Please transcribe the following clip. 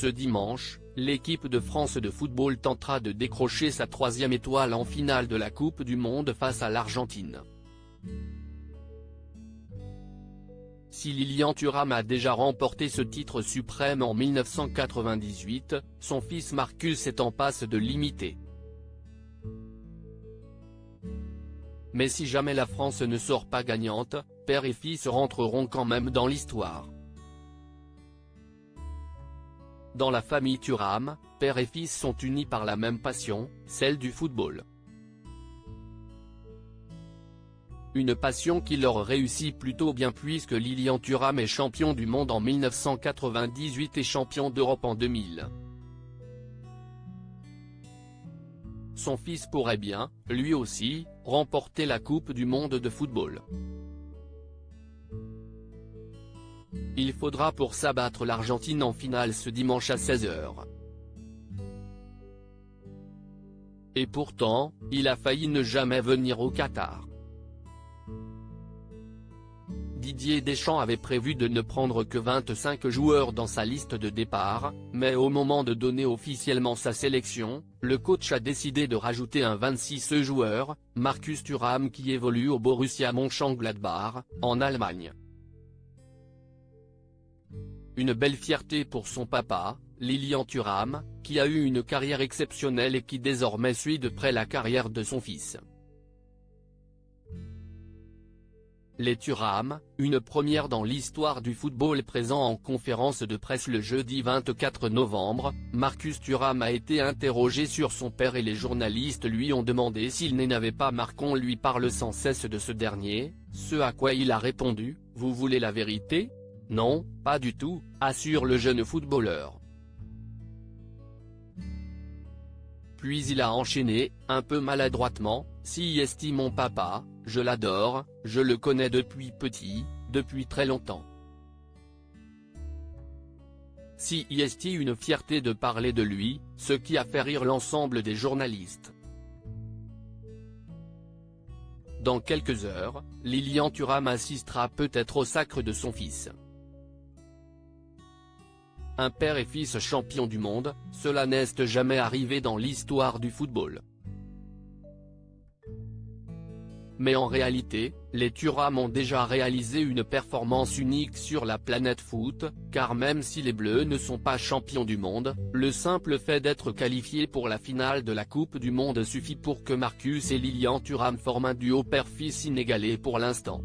Ce dimanche, l'équipe de France de football tentera de décrocher sa 3e étoile en finale de la Coupe du Monde face à l'Argentine. Si Lilian Thuram a déjà remporté ce titre suprême en 1998, son fils Marcus est en passe de l'imiter. Mais si jamais la France ne sort pas gagnante, père et fils rentreront quand même dans l'histoire. Dans la famille Thuram, père et fils sont unis par la même passion, celle du football. Une passion qui leur réussit plutôt bien puisque Lilian Thuram est champion du monde en 1998 et champion d'Europe en 2000. Son fils pourrait bien, lui aussi, remporter la Coupe du Monde de football. Il faudra pour ça battre l'Argentine en finale ce dimanche à 16h. Et pourtant, il a failli ne jamais venir au Qatar. Didier Deschamps avait prévu de ne prendre que 25 joueurs dans sa liste de départ, mais au moment de donner officiellement sa sélection, le coach a décidé de rajouter un 26e joueur, Marcus Thuram qui évolue au Borussia Mönchengladbach, en Allemagne. Une belle fierté pour son papa, Lilian Thuram, qui a eu une carrière exceptionnelle et qui désormais suit de près la carrière de son fils. Les Thuram, une première dans l'histoire du football présent en conférence de presse le jeudi 24 novembre, Marcus Thuram a été interrogé sur son père et les journalistes lui ont demandé s'il n'avait pas marqué. On lui parle sans cesse de ce dernier, ce à quoi il a répondu « Vous voulez la vérité ? Non, pas du tout », assure le jeune footballeur. Puis il a enchaîné, un peu maladroitement, « Si est mon papa, je l'adore, je le connais depuis petit, depuis très longtemps. Si est une fierté de parler de lui, ce qui a fait rire l'ensemble des journalistes. » Dans quelques heures, Lilian Thuram assistera peut-être au sacre de son fils. Un père et fils champions du monde, cela n'est jamais arrivé dans l'histoire du football. Mais en réalité, les Thuram ont déjà réalisé une performance unique sur la planète foot, car même si les Bleus ne sont pas champions du monde, le simple fait d'être qualifiés pour la finale de la Coupe du Monde suffit pour que Marcus et Lilian Thuram forment un duo père-fils inégalé pour l'instant.